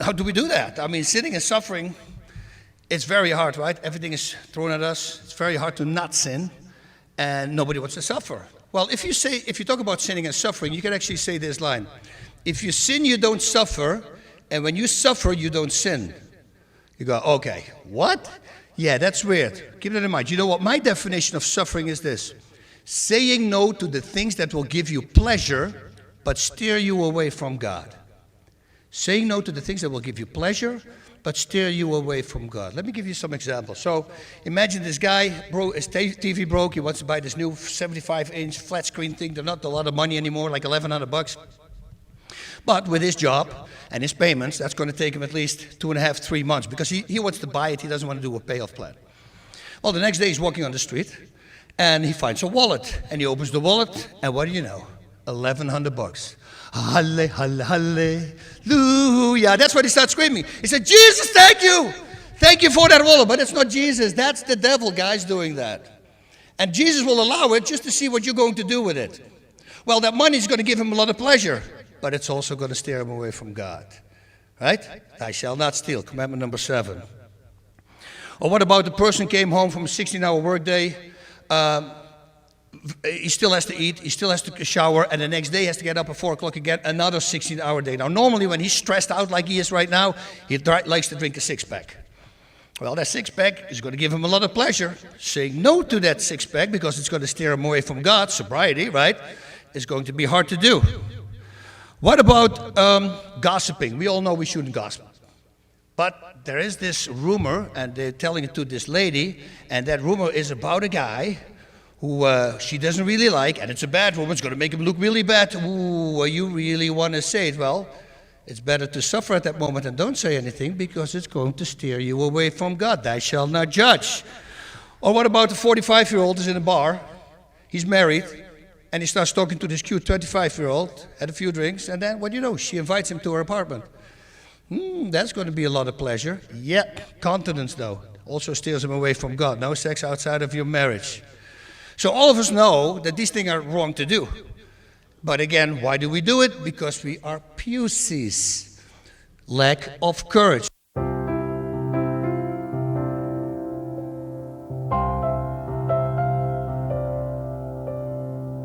how do we do that? I mean, sinning and suffering, it's very hard, right? Everything is thrown at us. It's very hard to not sin, and nobody wants to suffer. Well, if you talk about sinning and suffering, you can actually say this line: if you sin, you don't suffer, and when you suffer, you don't sin. You go, okay, what? Yeah, that's weird. Keep that in mind. You know what? My definition of suffering is this: saying no to the things that will give you pleasure, but steer you away from God. Saying no to the things that will give you pleasure, but steer you away from God. Let me give you some examples. So imagine this guy, his TV broke. He wants to buy this new 75-inch flat screen thing. They're not a lot of money anymore, like $1,100. But with his job and his payments, that's going to take him at least 2.5, 3 months, because he wants to buy it. He doesn't want to do a payoff plan. Well, the next day he's walking on the street, and he finds a wallet, and he opens the wallet, and what do you know? $1,100. Hallelujah. That's what he starts screaming. He said, Jesus, thank you. Thank you for that wallet. But it's not Jesus. That's the devil, guys, doing that. And Jesus will allow it just to see what you're going to do with it. Well, that money is going to give him a lot of pleasure, but it's also going to steer him away from God. Right? I shall not steal. Commandment number 7. Or what about the person who came home from a 16-hour workday? He still has to eat, he still has to shower, and the next day has to get up at 4 o'clock again, another 16-hour day. Now, normally when he's stressed out like he is right now, he likes to drink a six-pack. Well, that six-pack is going to give him a lot of pleasure. Saying no to that six-pack, because it's going to steer him away from God, sobriety, right, is going to be hard to do. What about gossiping? We all know we shouldn't gossip. But there is this rumor, and they're telling it to this lady, and that rumor is about a guy who she doesn't really like, and it's a bad rumor. It's going to make him look really bad. Ooh, you really want to say it? Well, it's better to suffer at that moment and don't say anything, because it's going to steer you away from God. Thou shalt not judge. Or what about the 45-year-old who's in a bar? He's married, and he starts talking to this cute 25-year-old, had a few drinks, and then, what do you know? She invites him to her apartment. That's going to be a lot of pleasure. Yeah, continence, though, also steers him away from God. No sex outside of your marriage. So all of us know that these things are wrong to do. But again, why do we do it? Because we are pussies. Lack of courage.